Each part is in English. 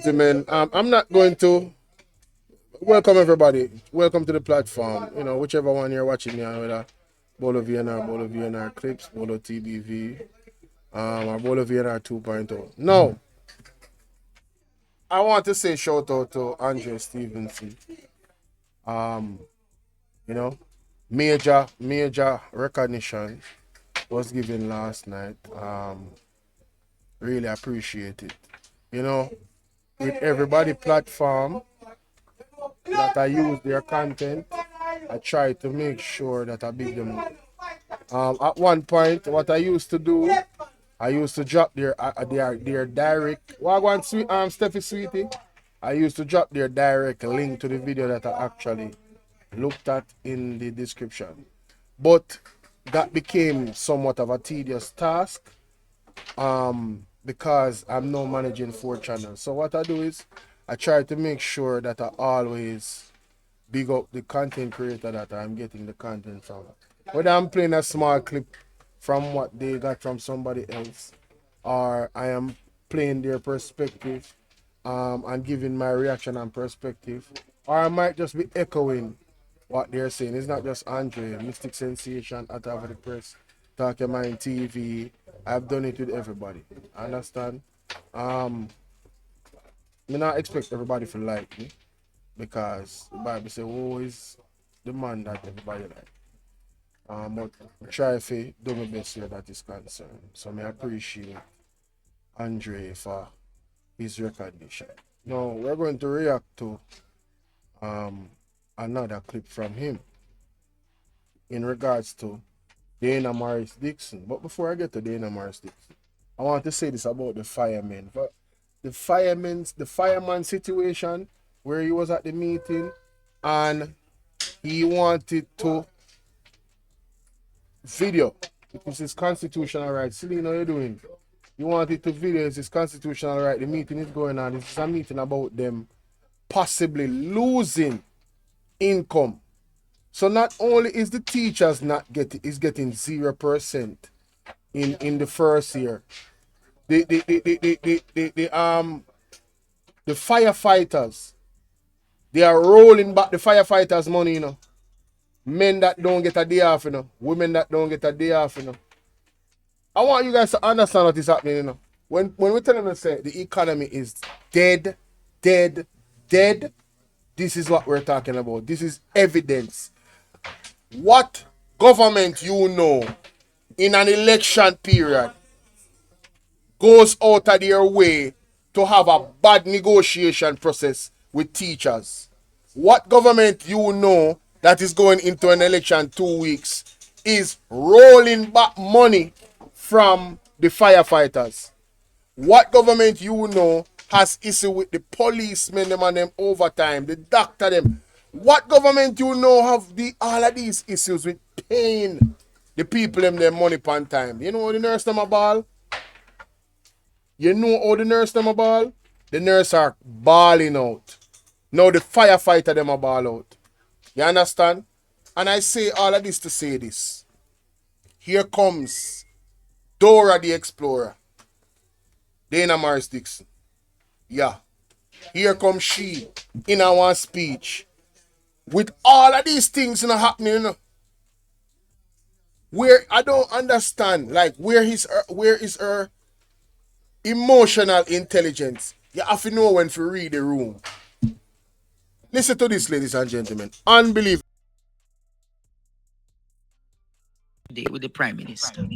gentlemen, I'm not going to welcome everybody. Welcome to the platform. Whichever one you're watching me on, whether Bolo VNR, Bolo VNR Clips, Bolo TBV, or Bolo VNR 2.0. No, I want to say shout out to Andre Stevenson. Um, you know, major recognition was given last night. Really appreciate it. With everybody platform that I use their content, I try to make sure that I big them up. At one point, what I used to do, I used to drop their direct. Wagwan sweet Steffi Sweetie. I used to drop their direct link to the video that I actually looked at in the description. But that became somewhat of a tedious task. Because I'm now managing 4 channels. So what I do is I try to make sure that I always big up the content creator that I'm getting the content from. Whether I'm playing a small clip from what they got from somebody else, or I am playing their perspective and giving my reaction and perspective, or I might just be echoing what they're saying. It's not just Andre, Mystic Sensation, at Over the Press, Talking Mind TV. I've done it with everybody. Understand? Me not expect everybody to like me, because the Bible says, "Who is the man that everybody like?" But I try to do my best where that is concerned. So I appreciate Andre for his recognition. Now we're going to react to another clip from him in regards to Dana Morris Dixon. But before I get to Dana Morris Dixon, I want to say this about the firemen. But the fireman situation where he was at the meeting and he wanted to video. It was his constitutional right. Celine, how you doing? You wanted to video, it's his constitutional right. The meeting is going on. This is a meeting about them possibly losing income. So not only is the teachers not getting 0% in the first year, the firefighters, they are rolling back the firefighters' money, Men that don't get a day off, Women that don't get a day off, I want you guys to understand what is happening, When we tell them to say the economy is dead, this is what we're talking about. This is evidence. What government in an election period goes out of their way to have a bad negotiation process with teachers? What government that is going into an election 2 weeks is rolling back money from the firefighters? What government has issue with the policemen them and them overtime, the doctor them? What government have all of these issues with paying the people them their money on time? You know how the nurse them a ball? You know how the nurse them a ball? The nurse are balling out. Now the firefighter them a ball out. You understand? And I say all of this to say this. Here comes Dora the Explorer, Dana Morris Dixon. Yeah. Here comes she in our speech with all of these things happening, where I don't understand, like, where is her emotional intelligence? You have to know when to read the room. Listen to this, ladies and gentlemen. Unbelievable. Today with the Prime Minister.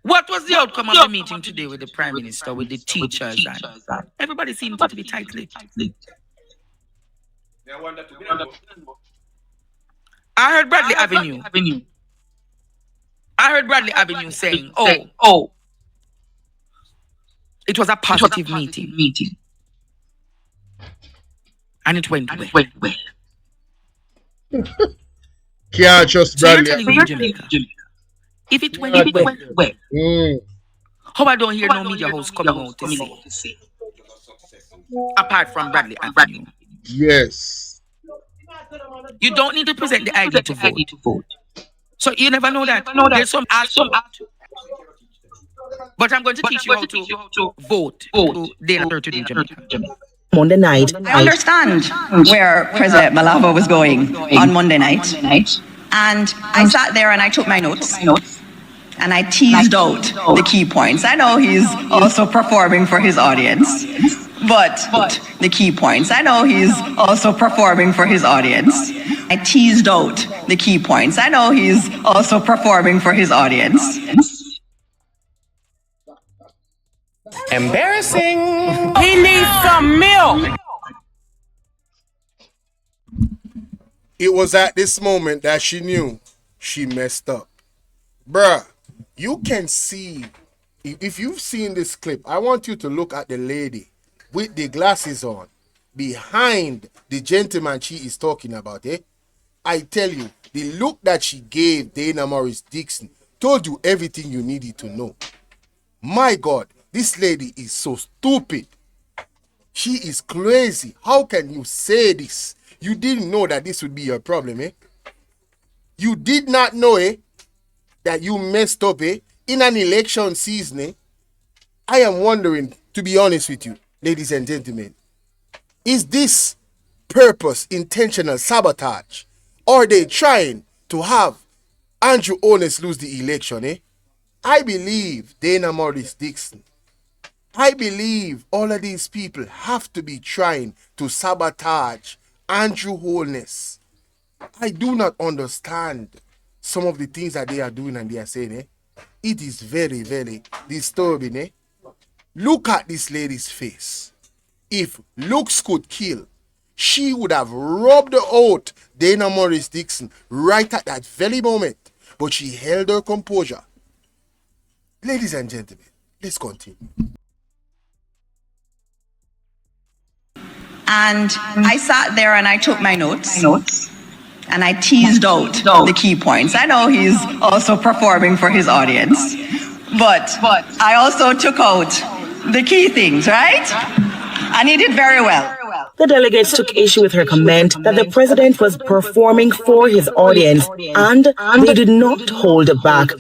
What was the outcome of the meeting today with the Prime Minister, with the teachers? And everybody seemed to be tight-lipped. I heard Bradley Avenue. I heard Bradley Avenue saying, "Oh, it was a positive meeting. And it went well." Can't trust So you're Bradley. telling me, Jamaica, if it went well, how I don't hear no media house coming out to say, apart from Bradley Avenue? Yes. You don't need to present the ID to vote. So you never know that. There's some But I'm going to teach you how to vote to day and to do Jamaica. Monday night. I understand where President Malava was going on Monday night. And I sat there and I took my notes and I teased out the key points. I know he's also performing for his audience, but the key points. I know he's also performing for his audience. I teased out the key points. I know he's also performing for his audience. Embarrassing. He needs some milk. It was at this moment that she knew she messed up. Bruh, you can see, if you've seen this clip, I want you to look at the lady with the glasses on behind the gentleman she is talking about, eh? I tell you, the look that she gave Dana Morris Dixon told you everything you needed to know. My God, this lady is so stupid. She is crazy. How can you say this? You didn't know that this would be your problem, eh? You did not know, eh, that you messed up, eh, in an election season, eh? I am wondering, to be honest with you, ladies and gentlemen, is this purpose intentional sabotage? Or are they trying to have Andrew Holness lose the election, eh? I believe Dana Morris Dixon, I believe all of these people have to be trying to sabotage Andrew Holness. I do not understand some of the things that they are doing and they are saying, eh? It is very, very disturbing, eh? Look at this lady's face. If looks could kill, she would have rubbed out Dana Morris Dixon right at that very moment. But she held her composure. Ladies and gentlemen, let's continue. And I sat there and I took my notes and I teased out the key points. I know he's also performing for his audience, but I also took out the key things, right? And he did very well. The delegates took issue with her comment that the president was performing for his audience and they did not hold back.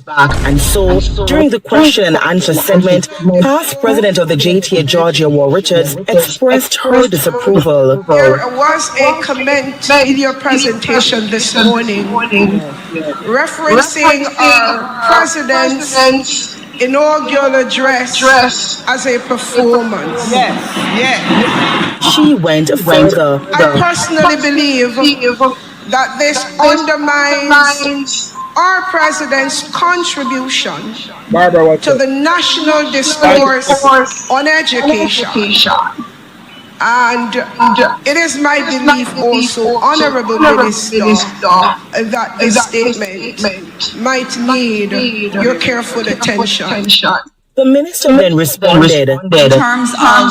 And so, during the question and answer segment, past president of the JTA, Georgia War Richards, expressed her disapproval. There was a comment in your presentation this morning referencing our president's inaugural address as a performance. She went further. I personally believe that this undermines our president's contribution to the national discourse on education. And it is my belief also, Honorable Minister, that this statement might need your careful attention. The minister then responded. In terms of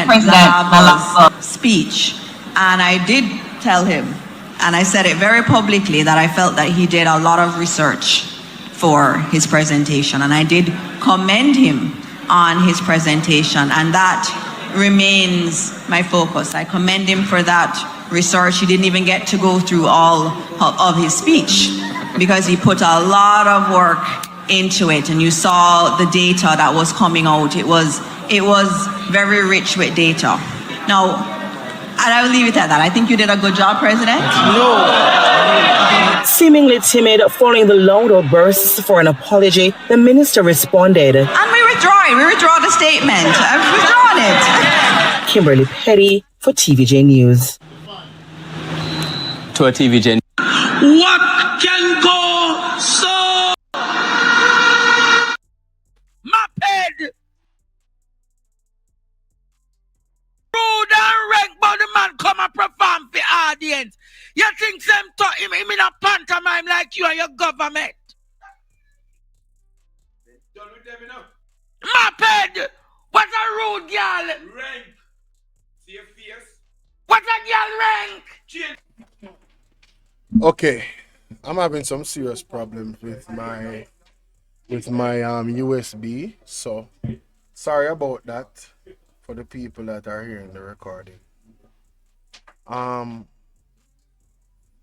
President Malava's speech, and I did tell him, and I said it very publicly, that I felt that he did a lot of research for his presentation, and I did commend him on his presentation, and that remains my focus. I commend him for that research. He didn't even get to go through all of his speech because he put a lot of work into it, and you saw the data that was coming out. It was very rich with data. Now, and I will leave it at that. I think you did a good job, President. Seemingly timid following the loud outbursts for an apology, the minister responded. And we withdraw the statement. I've withdrawn it. Kimberly Petty for TVJ News. To a TVJ. What can go so? Moped! Rude and rank, but the man come and perform for audience. You think them talk him in a pantomime like you and your government? Moped! What a rude girl! Rank. See your face? What a girl rank! Okay, I'm having some serious problems with my USB, so sorry about that for the people that are hearing the recording. I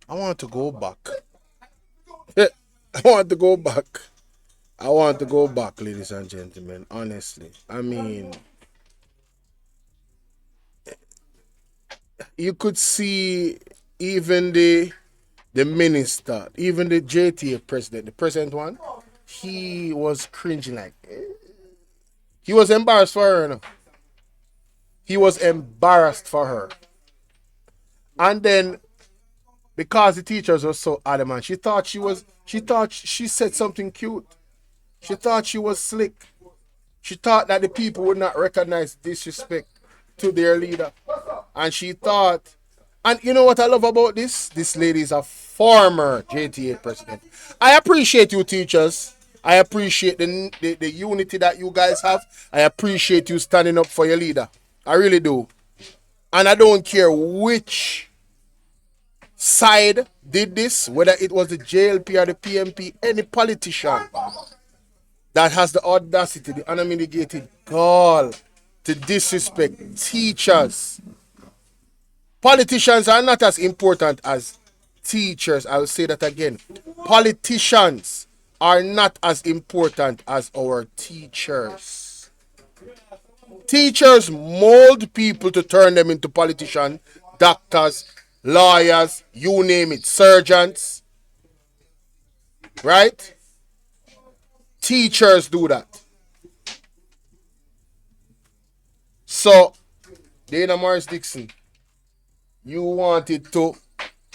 want to go back. I want to go back I want to go back, ladies and gentlemen, honestly. I mean, you could see even the minister, even the JTA president, the present one, he was cringing like, he was embarrassed for her, you know? He was embarrassed for her. And then, because the teachers were so adamant, she thought she said something cute. She thought she was slick. She thought that the people would not recognize disrespect to their leader. And she thought, and you know what I love about this? This lady is a former JTA president. I appreciate you, teachers. I appreciate the unity that you guys have. I appreciate you standing up for your leader. I really do. And I don't care which side did this, whether it was the JLP or the PMP, any politician that has the audacity, the unmitigated gall to disrespect teachers. Politicians are not as important as teachers. I will say that again. Politicians are not as important as our teachers. Teachers mold people to turn them into politicians, doctors, lawyers, you name it, surgeons. Right? Teachers do that. So, Dana Morris Dixon, you wanted to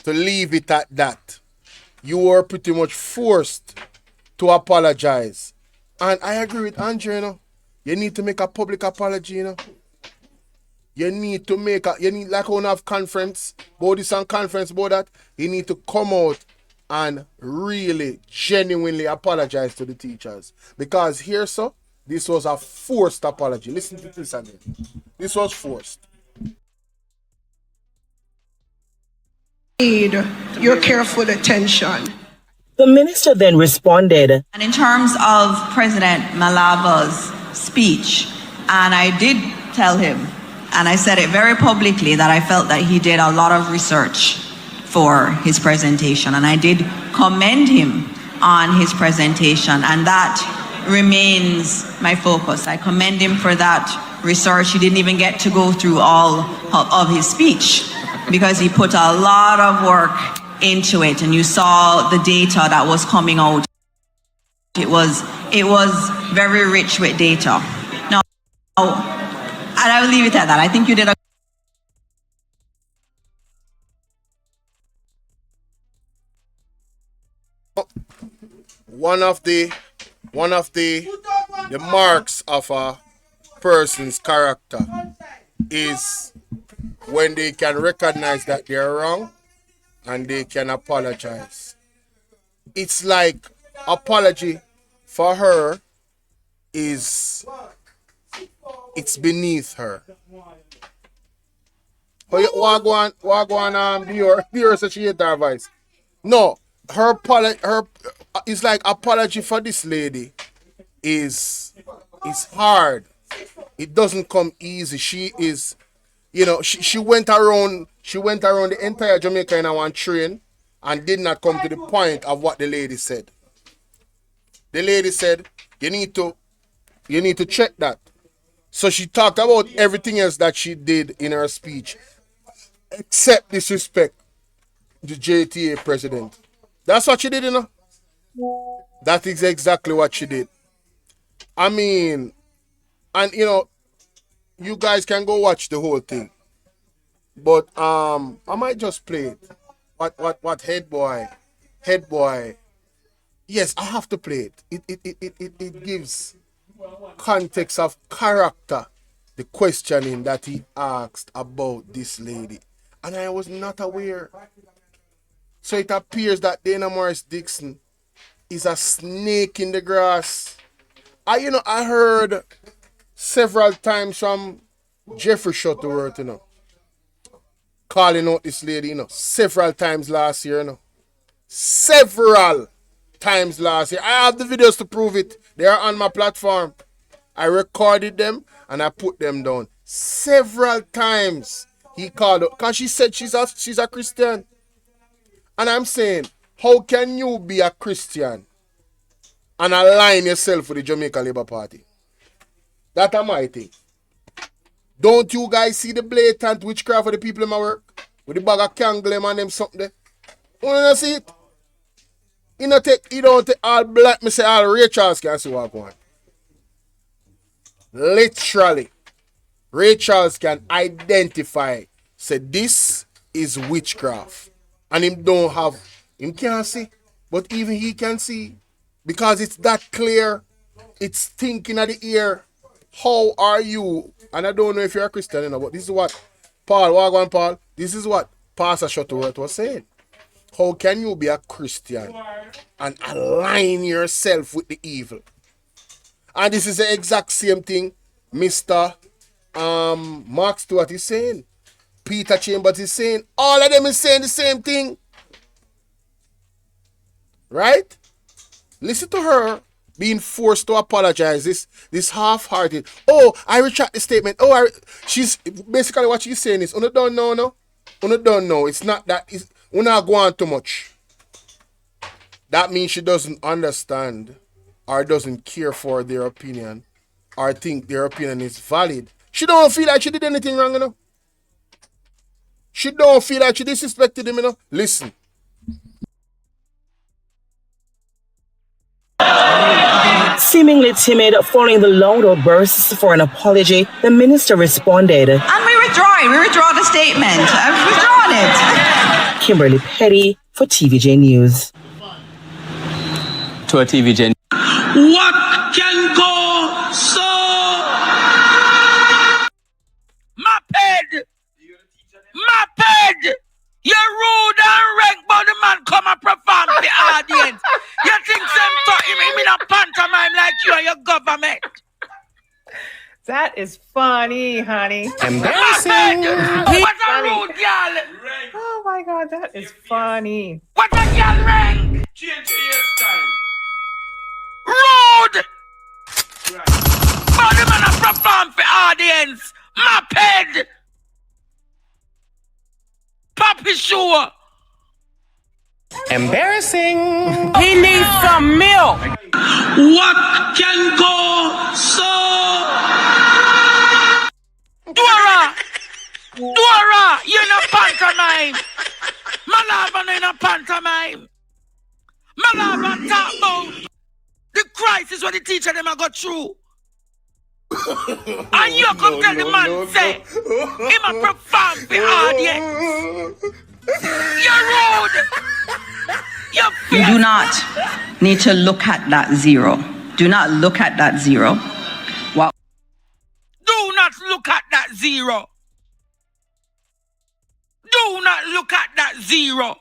leave it at that. You were pretty much forced to apologize. And I agree with Andrew, you know. You need to make a public apology, you know. You need like when have conference, about this and conference about that, you need to come out and really, genuinely apologize to the teachers. Because here, so, this was a forced apology. Listen to this again. This was forced. Need your careful attention. The minister then responded. And in terms of President Malaba's speech, and I did tell him, and I said it very publicly, that I felt that he did a lot of research for his presentation, and I did commend him on his presentation, and that remains my focus. I commend him for that research. He didn't even get to go through all of his speech because he put a lot of work into it, and you saw the data that was coming out. It was very rich with data. Now, and I will leave it at that. I think you did a one of the marks of a person's character is when they can recognize that they're wrong and they can apologize. It's like apology for her it's beneath her. What go on be your associate advice? No, her it's like apology for this lady is hard. It doesn't come easy. She is, you know, she went around the entire Jamaica in one train and did not come to the point of what the lady said. The lady said, you need to check that. So she talked about everything else that she did in her speech, except disrespect the JTA president. That's what she did, you know. That is exactly what she did. I mean, and you know, you guys can go watch the whole thing. But I might just play it. What head boy. Yes, I have to play it. It gives context of character, the questioning that he asked about this lady. And I was not aware. So it appears that Dana Morris Dixon is a snake in the grass. I heard several times from Jeffrey Shuttleworth, calling out this lady, several times last year, Several times last year. I have the videos to prove it. They are on my platform. I recorded them and I put them down. Several times he called out, because she said she's a Christian. And I'm saying, how can you be a Christian and align yourself with the Jamaica Labour Party. That's my thing. Don't you guys see the blatant witchcraft of the people in my work? With the bag of kangle and them something there? You don't see it? You don't take all black, me say all Ray Charles can see what going on. Literally, Ray Charles can identify, say this is witchcraft. And him can't see, but even he can see. Because it's that clear, it's thinking at the ear. How are you? And I don't know if you're a Christian, but this is what Paul, this is what Pastor Shuttleworth was saying. How can you be a Christian and align yourself with the evil? And this is the exact same thing Mr. Mark Stewart is saying. Peter Chambers is saying. All of them is saying the same thing. Right? Listen to her being forced to apologize. This half-hearted. Oh, I retract the statement. She's basically what she's saying is, you don't know, no? You don't know. It's not that. We're not going too much. That means she doesn't understand or doesn't care for their opinion or think their opinion is valid. She don't feel like she did anything wrong, you know? She don't feel like she disrespected him, you know? Listen. Seemingly timid following the loud outbursts for an apology, the minister responded. And we withdraw the statement. I've withdrawn it. Kimberly Petty for TVJ News. To a TVJ. What can go so? Maped! You're rude and rank, but the man come and perform the audience. You think some talk him in a pantomime like you and your government? That is funny, honey. Embarrassing. What a rude girl. Oh my God, that is funny. What a girl rank. Change your hairstyle. Rude. Right. But the man a perform for audience. Maped. Papi sure. Embarrassing. He needs some milk. What can go so? Dora, you're in a pantomime. Malava in a pantomime. Malava talk about the crisis when the teacher them a go through. And you come tell the man say him a perform for audience. You're rude. You do not need to look at that zero. Do not look at that zero. What? Do not look at that zero. Do not look at that zero.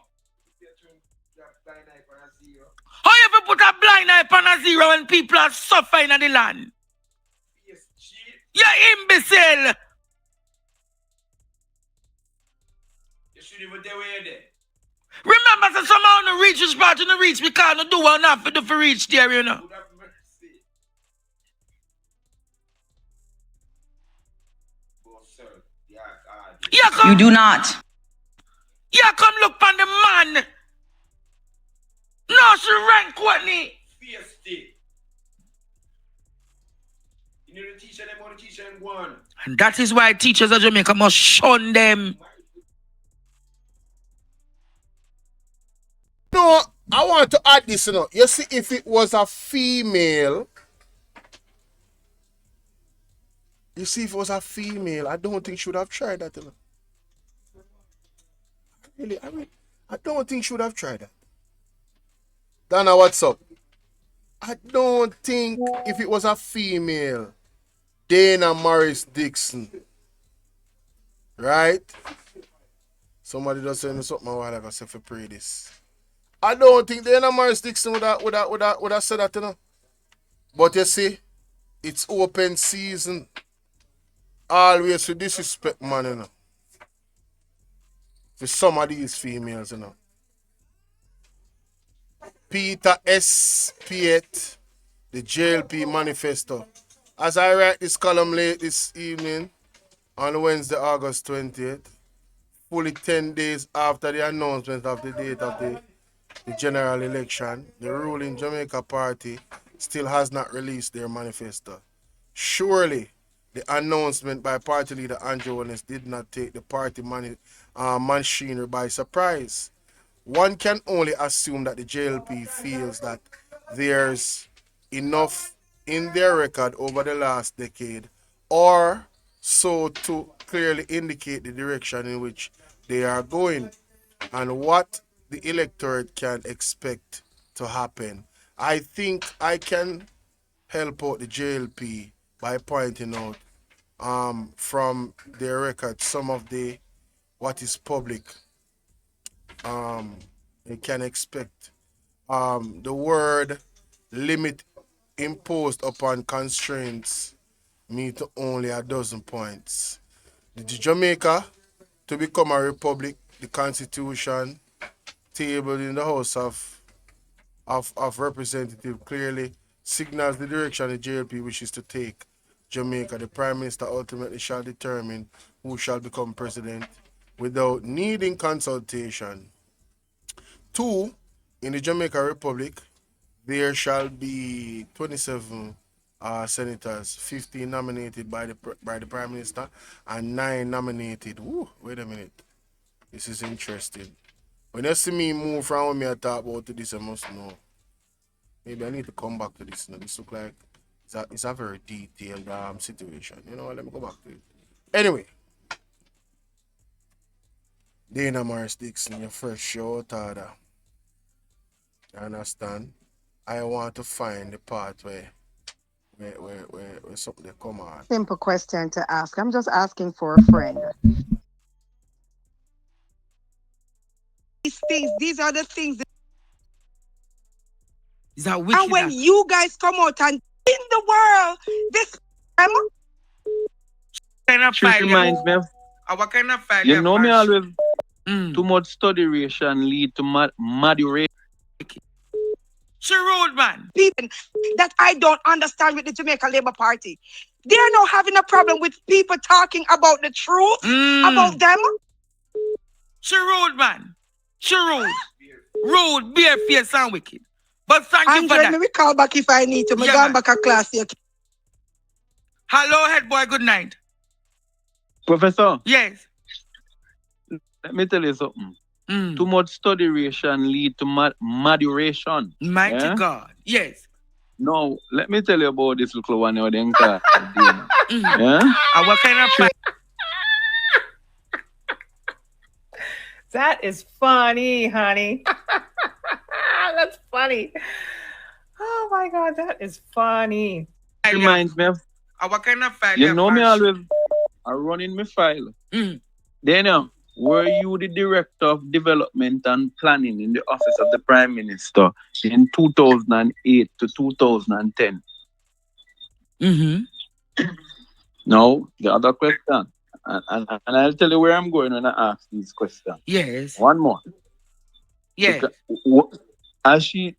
How you ever put a blind eye on a zero when people are suffering in the land? You imbecile. You should even do it there. Remember, so somehow no reach which part you no reach because no do enough for the reach there, you know. You do not. Yeah, come look on the man. No, she rank Courtney. You need to teach them how to teach them one. And that is why teachers of Jamaica must shun them. No, I want to add this, you know. You see, if it was a female, I don't think she would have tried that, you know. Really, I don't think she would have tried that. Dana, what's up? I don't think if it was a female, Dana Morris Dixon, right? Somebody just said something a while ago, say for pray this. I don't think Dana Morris Dixon would have said that, you know. But you see, it's open season. Always to disrespect, man, you know. For some of these females, you know. Peter S. Piet, the JLP manifesto. As I write this column late this evening, on Wednesday, August 20th, fully 10 days after the announcement of the date of the general election, the ruling Jamaica Party still has not released their manifesto. Surely, the announcement by party leader Andrew Holness did not take the party machinery by surprise. One can only assume that the JLP feels that there's enough in their record over the last decade, or so to clearly indicate the direction in which they are going and what the electorate can expect to happen. I think I can help out the JLP by pointing out from their record some of the what is public they can expect. The word limit imposed upon constraints me to only a dozen points. The Jamaica to become a republic, the constitution tabled in the House of Representatives clearly signals the direction the JLP wishes to take Jamaica. The Prime Minister ultimately shall determine who shall become president without needing consultation. 2. In the Jamaica Republic, there shall be 27 senators, 15 nominated by the Prime Minister and 9 nominated. Woo, wait a minute. This is interesting. When you see me move from when me I talk about this, I must know. Maybe I need to come back to this. Now. This look like it's a very detailed situation. You know what? Let me go back to it. Anyway, Dana Morris Dixon, your first show, Tada. You understand? I want to find the part where something come on. Simple question to ask. I'm just asking for a friend. These are the things. And when you guys come out and in the world, this kind of She reminds me of, what kind of file you know me always, too much studyration lead to moderation. She rude, man. People that I don't understand with the Jamaica Labour Party. They're now having a problem with people talking about the truth about them. She rude, man. She rude. Rude, barefaced and wicked. But thank you for that. Let me call back if I need to. Me gone back a class here. Hello, head boy, good night. Professor? Yes. Let me tell you something. Too much studyration lead to moderation. Mighty God. Yes. No, let me tell you about this little one here. Yeah? And what kind of file? That is funny, honey. That's funny. Oh my God, that is funny. Reminds me of, what kind of file? you know me always running my file. Then were you the Director of Development and Planning in the Office of the Prime Minister in 2008 to 2010? No, the other question. And I'll tell you where I'm going when I ask these questions. Yes. One more. Yes.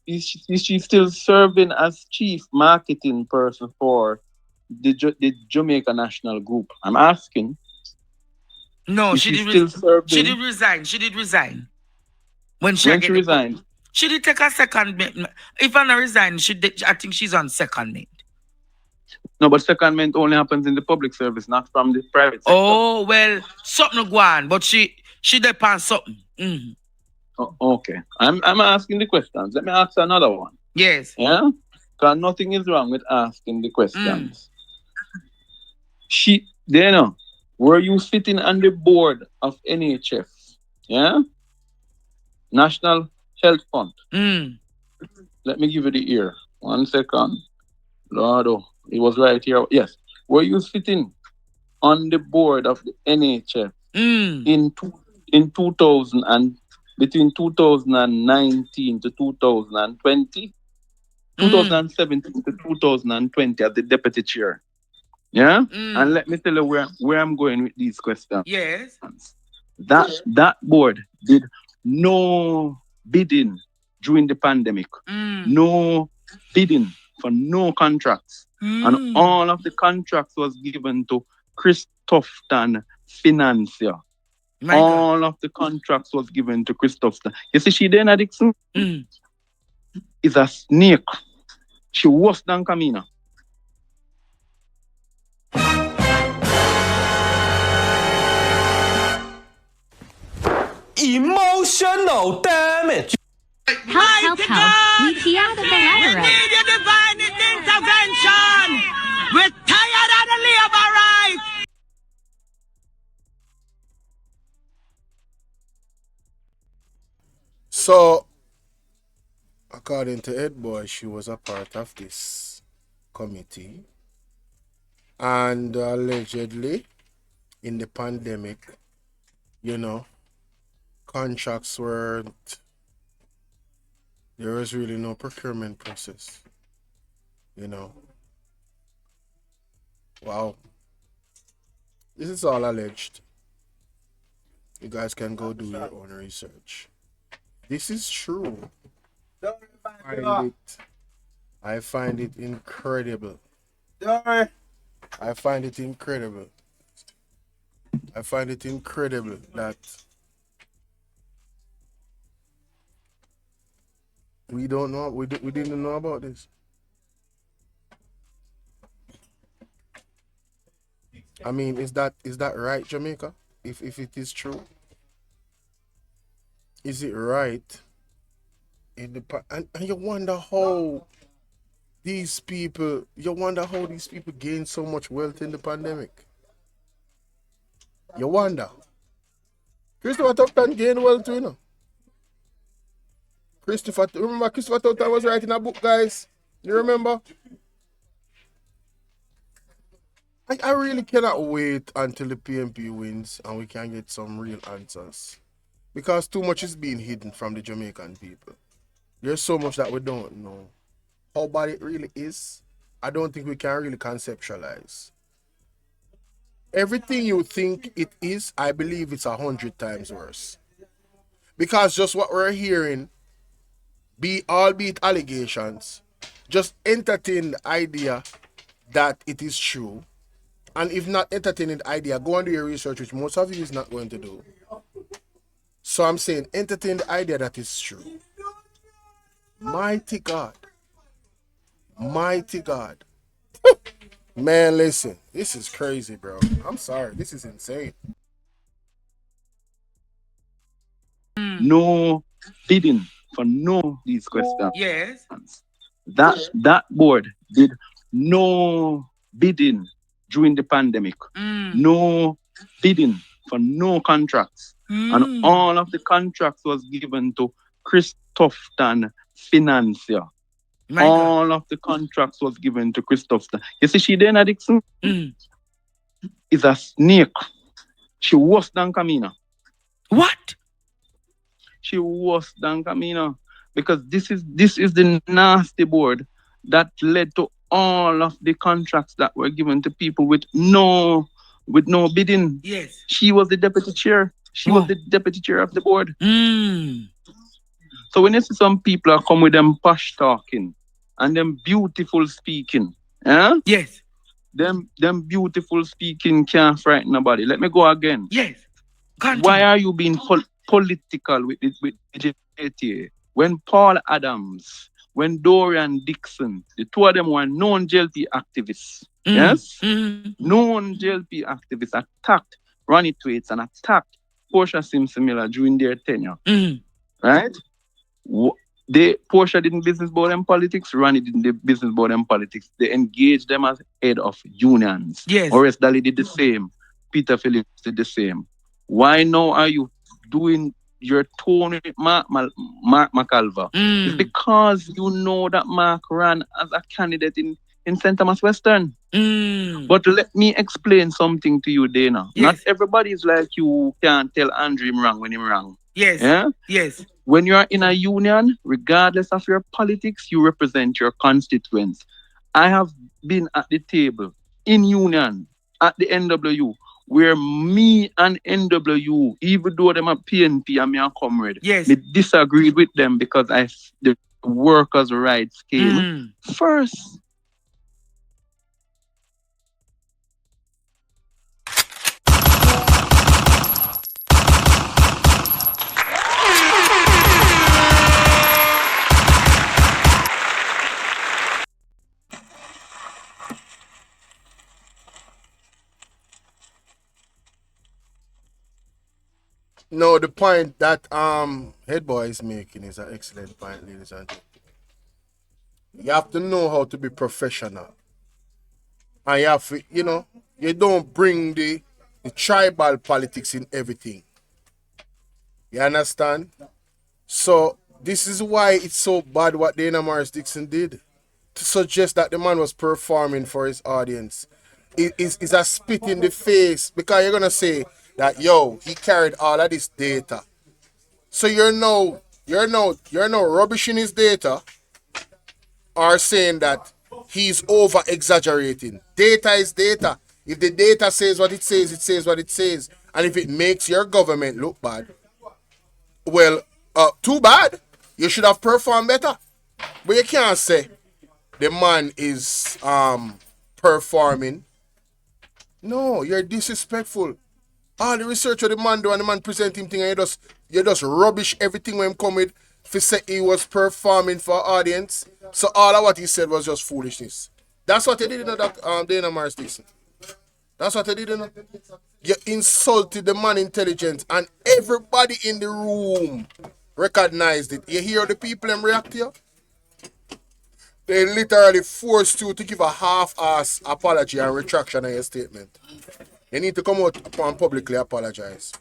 Is she still serving as chief marketing person for the Jamaica National Group? I'm asking. No, she did resign. She did resign. When she resigned? She did take a second. If I not resign, I think she's on second mate. No, but secondment only happens in the public service, not from the private sector. Oh, well, something go on, but she depends something. Oh, okay. I'm asking the questions. Let me ask another one. Yes. Yeah? Because nothing is wrong with asking the questions. Were you sitting on the board of NHF? Yeah? National Health Fund. Let me give you the ear. 1 second. Lord, it was right here. Yes. Were you sitting on the board of the NHF in 2000 and between 2019 to 2020? 2017 to 2020 as the deputy chair. Yeah? And let me tell you where I'm going with these questions. Yes. That board did no bidding during the pandemic. No bidding for no contracts. And all of the contracts was given to Christofton Financier. All of the contracts was given to Christofton. You see, she Dana Dixon is a snake. She worse than Kamina. Emotional damage. Help. We key out of the letter. We need your divine intervention. We're tired of the labor right. So, according to Ed Boy, she was a part of this committee. And allegedly, in the pandemic, contracts weren't, there was really no procurement process. Wow. This is all alleged. You guys can go do your own research. This is true. I find it incredible. I find it incredible that we don't know. We didn't know about this. I mean, is that right, Jamaica? If it is true, is it right? And you wonder how these people. Gain so much wealth in the pandemic. You wonder. Christopher Tupton gained wealth too, remember Christopher Tupton was writing a book, guys? You remember? I really cannot wait until the PMP wins and we can get some real answers. Because too much is being hidden from the Jamaican people. There's so much that we don't know. How bad it really is, I don't think we can really conceptualize. Everything you think it is, I believe it's 100 times worse. Because just what we're hearing, albeit allegations, just entertain the idea that it is true. And if not entertaining the idea, go and do your research, which most of you is not going to do. So I'm saying entertain the idea that it's true. Mighty God. Mighty God. Man, listen. This is crazy, bro. I'm sorry. This is insane. No bidding for no these questions. Yes. That board did no bidding during the pandemic. No bidding for no contracts. And all of the contracts was given to Christopton Financier. All of the contracts was given to Christopton. You see, she then Dixon is a snake. She worse than Kamina. What? She worse than Kamina. Because this is the nasty board that led to all of the contracts that were given to people with no bidding. Yes. She was the deputy chair. She was the deputy chair of the board. So when you see some people are come with them posh talking and them beautiful speaking, yes, them beautiful speaking can't frighten nobody. Let me go again. Yes. Continue. Why are you being political with JTA? When Paul Adams, when Dorian Dixon, the two of them were known JLP activists. Yes? Known JLP activists attacked Ronnie Thwaites and attacked Portia Simpson Miller during their tenure. Right? Portia didn't business about them politics, Ronnie didn't business about them politics. They engaged them as head of unions. Yes. Horace Daly did the same. Peter Phillips did the same. Why now are you doing your tone with Mark McAlva? It's because you know that Mark ran as a candidate in St. Thomas Western. But let me explain something to you, Dana. Yes. Not everybody is like you can't tell Andrew him wrong when he's wrong. Yes. Yeah? Yes. When you are in a union, regardless of your politics, you represent your constituents. I have been at the table in union at the NWU where me and NWU, even though them are PNP and me a comrade, me disagreed with them because the workers' rights came first. No, the point that head boy is making is an excellent point, ladies and gentlemen. You have to know how to be professional. And you have to, you don't bring the tribal politics in everything. You understand? So this is why it's so bad what Dana Morris Dixon did. To suggest that the man was performing for his audience. Is a spit in the face, because you're gonna say that he carried all of this data. So you're no rubbishing his data or saying that he's over exaggerating. Data is data. If the data says what it says, it says what it says. And if it makes your government look bad, well, too bad. You should have performed better. But you can't say the man is performing. No, you're disrespectful. All the research of the man do and the man present him thing, and you just rubbish everything when him come with to say he was performing for audience. So all of what he said was just foolishness. That's what they did in that Dana Morris Dixon. That's what they did in You insulted the man intelligence, and everybody in the room recognized it. You hear the people them react to you? They literally forced you to give a half-ass apology and retraction of your statement. You need to come out and publicly apologize.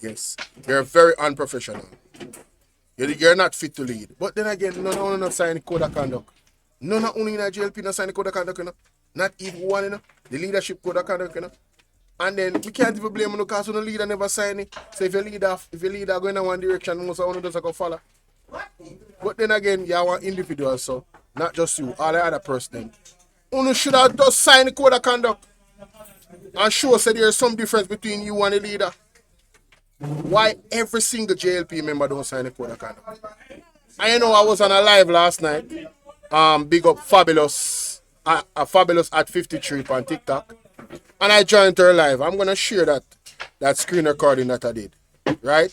Yes. You're very unprofessional. You're not fit to lead. But then again, none of them sign the code of conduct. None of them in the JLP not sign the code of conduct, Not even one, The leadership code of conduct, And then we can't even blame them because the leader never sign it. So if your leader going in one direction, most of them just go follow. But then again, you are an individual, so not just you, all the other person. You should have just signed the code of conduct and show us that there's some difference between you and the leader. Why every single JLP member don't sign the code of conduct? I know I was on a live last night. Big up Fabulous at 53 on TikTok. And I joined her live. I'm gonna share that screen recording that I did. Right?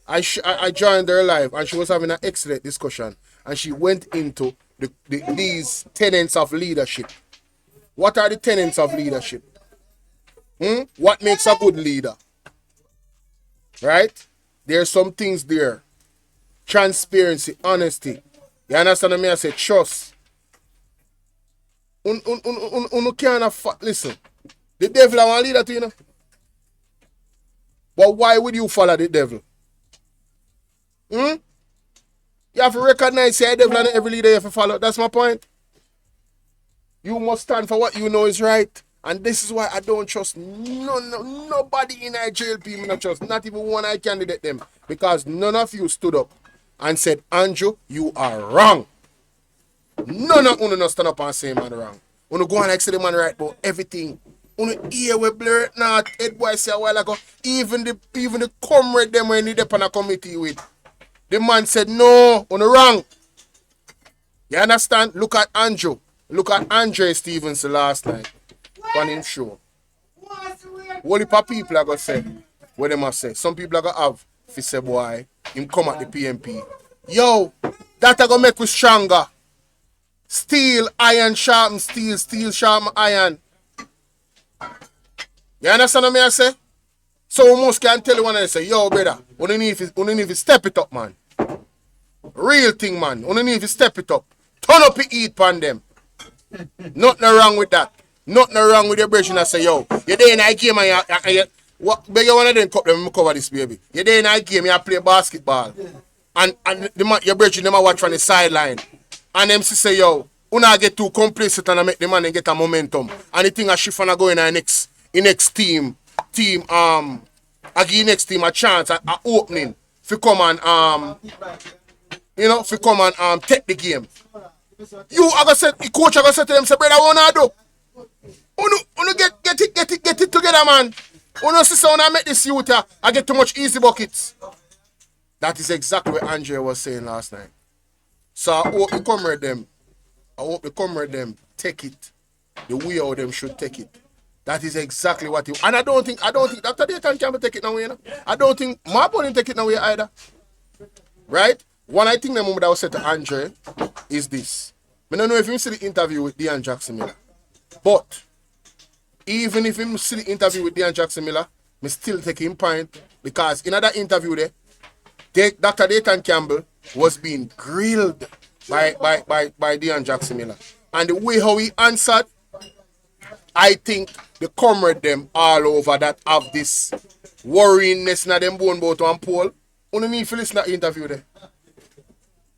I joined her live and she was having an excellent discussion. And she went into these tenets of leadership. What are the tenets of leadership? What makes a good leader? Right? There's some things there. Transparency, honesty. You understand what I say? Trust. Listen, the devil I want leader to, But why would you follow the devil? You have to recognize the devil and every leader you have to follow. That's my point. You must stand for what you know is right. And this is why I don't trust nobody in our JLP. I don't trust, not even one I candidate them. Because none of you stood up and said, Andrew, you are wrong. None of you stand up and say man wrong. You go and say the man right about everything. You hear we blur it now. Head boy say a while ago. Even the comrade them when they on a committee with. The man said no, you wrong. You understand? Look at Andrew. Look at Andre Stevenson last night. On him show. What if people are going to say? What they must say? Some people are going to have, if you say, boy, him come at the PMP. Yo, that are going to make us stronger. Steel, iron, sharpen steel, steel, sharpen iron. You understand what I say? So we most can tell you when I say, yo, brother, you need to step it up, man. Real thing, man. You need to step it up. Turn up your eat pan them. Nothing wrong with that. Nothing wrong with your brethren that say, yo, you're there in a game and you beg you one of them cup them cover this baby. You're there in a game, you play basketball. And your brethren them watch from the sideline. And them say, yo, you not get too complacent and make the man get a momentum. And the thing a shift and go in the next team, I give next team a chance, a opening to come and to come and take the game. The coach I gonna say to them, say, brother, what I do? You get it together, man. You see, so when I make this youth, I get too much easy buckets. That is exactly what Andrea was saying last night. So I hope the comrade them take it the way how them should take it. That is exactly what you. And I don't think Dr. Dayton can take it now. I don't think Marble can take it now either. Right? One I think the moment I was said to Andre is this. I don't know if you see the interview with Dean Jackson Miller. But even if you see the interview with Dean Jackson Miller, Me still take him point because in that interview there, Dr. Dayton Campbell was being grilled by Deon Jackson Miller. And the way how he answered, I think the comrade them all over that have this worryingness in them bone about one poll. You need to listen to the interview there.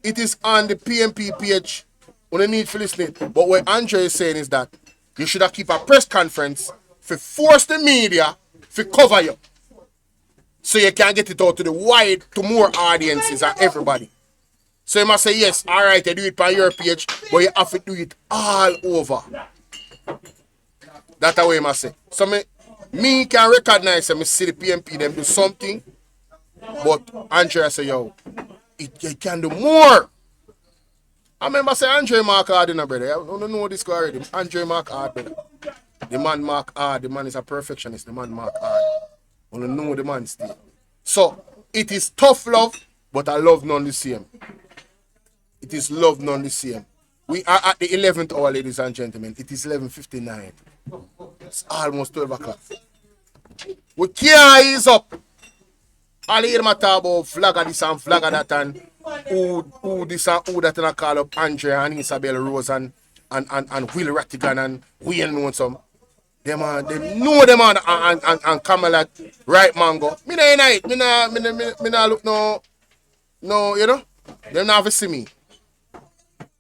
It is on the PMP page. You need to listen to it. But what Andre is saying is that you should have keep a press conference to force the media to cover you. So you can get it out to the wide, to more audiences and everybody. So you must say, yes, all right, you do it on your page, but you have to do it all over. That's the way you must say. So me can recognize and me see the PMP them do something, but Andrea say, yo, you can do more. I remember say Andre Mark Hard in a brother. I don't know this guy already. Andre Mark Hard, brother. The man Mark Hard, the man is a perfectionist, the man Mark Hard. I don't know the man still. So it is tough love, but I love none the same. It is love none the same. We are at the 11th hour, ladies and gentlemen. It is 11:59. It's almost 12 o'clock. We can't ease up. All hear my talk about flag of this and flag of that and who this and who that and I call up Andrea and Isabel Rose and Will Rattigan and Wayne know some. Them know them and Kamala right mango. Me nah unite. Me nah look no, you know. Them not see me.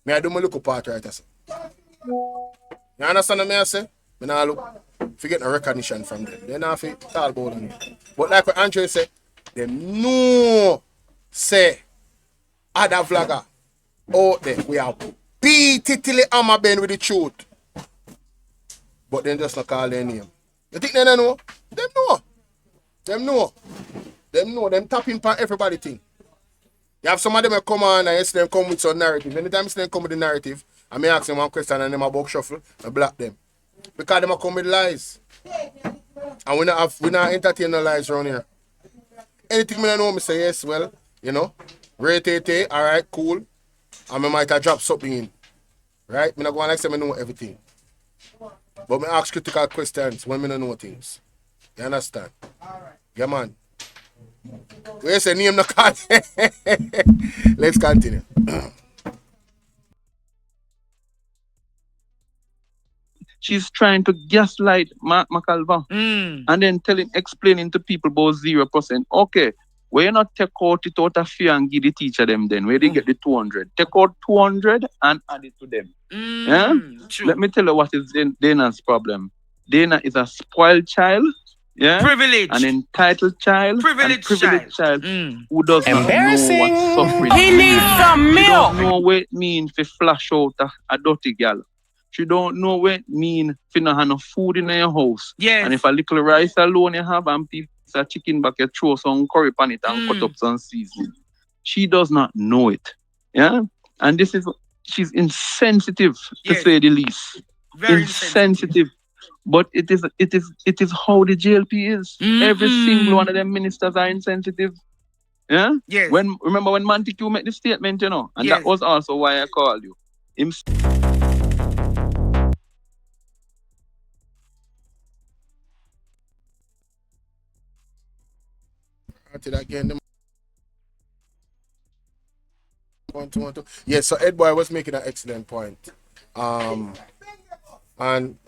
Me I do my look up part right so. You understand what I say? Me nah look forget no recognition from them. They not fi talk about them. But like what Andre said, them know say other vlogger out there we have beat it till the hammer bend with the truth. But then just not call their name. You think they don't know? Them know. Them know. Them know. Them tapping for everybody thing. You have some of them come on and you see them come with some narrative. Anytime you see them come with the narrative, I may ask them one question and them a box shuffle and block them. Because them a come with lies. And we not entertain no lies around here. Anything me don't know, me say yes, well, you know, rate it, alright, cool. And I might have dropped something in. Right? Me not go on like say I know everything. But me ask critical questions when me don't know things. You understand? Alright. Yeah, man. We say name no card. Let's continue. She's trying to gaslight Macalva and then explaining to people about 0%. Okay, why you not take out it out of fear and give the teacher them then? Where they get the 200? Take out 200 and add it to them. Yeah? Let me tell you what is Dana's problem. Dana is a spoiled child. Yeah, an entitled child, privileged child who does not know what suffering. He needs some milk. She don't know what it means to flash out a dirty girl. She don't know what it means to not have no food in your house. Yes. And if a little rice alone you have and piece of chicken back, you throw some curry on it and cut up some seasoning. She does not know it. Yeah, and she's insensitive to say the least. Very insensitive. But it is how the JLP is. Every single one of them ministers are insensitive. Yeah? Yes. Remember when Montague made the statement, you know? And that was also why I called you. Yes, so Ed Boy was making an excellent point. And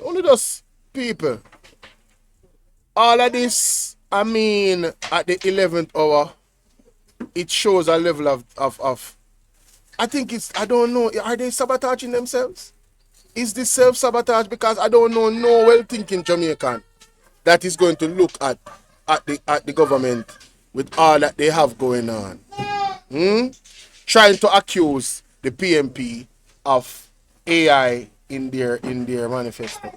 only those people, all of this, I mean, at the 11th hour, it shows a level of I think I don't know, are they sabotaging themselves? Is this self-sabotage? Because I don't know no well-thinking Jamaican that is going to look at the government with all that they have going on. Trying to accuse the PMP of AI in their manifesto,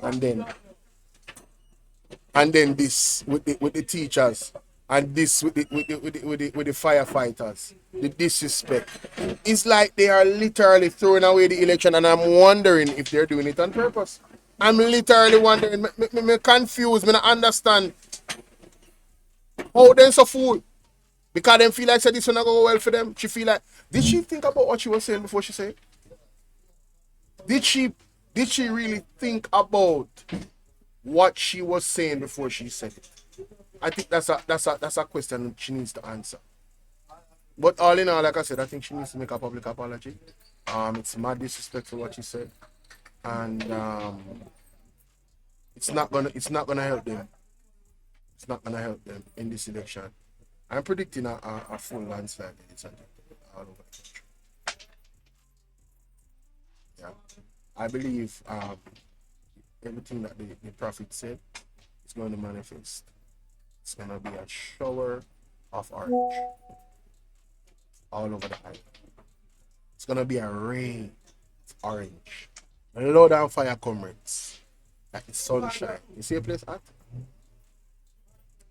and then this with the teachers, and this with the firefighters, the disrespect. It's like they are literally throwing away the election, and I'm wondering if they're doing it on purpose. I'm literally wondering. Me confused. Me not understand how they so fool. Because they feel like said this will not go well for them. She feel like, did she think about what she was saying before she said? Did she really think about what she was saying before she said it? I think that's a question she needs to answer. But all in all, like I said, I think she needs to make a public apology. It's mad disrespectful what she said, and it's not gonna help them. It's not gonna help them in this election. I'm predicting a full landslide, ladies and gentlemen, all over the country. Yeah, I believe everything that the prophet said is going to manifest. It's gonna be a shower of orange all over the island. It's gonna be a rain of orange. Load and fire comrades. Like the sunshine. You see a place hot?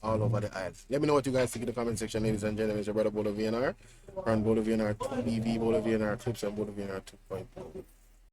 All over the island. Let me know what you guys think in the comment section, ladies and gentlemen. It's your brother Bolo VNR. Run Bolo VNR 2BV, Bolo VNR Clips, and Bolo VNR 2.0.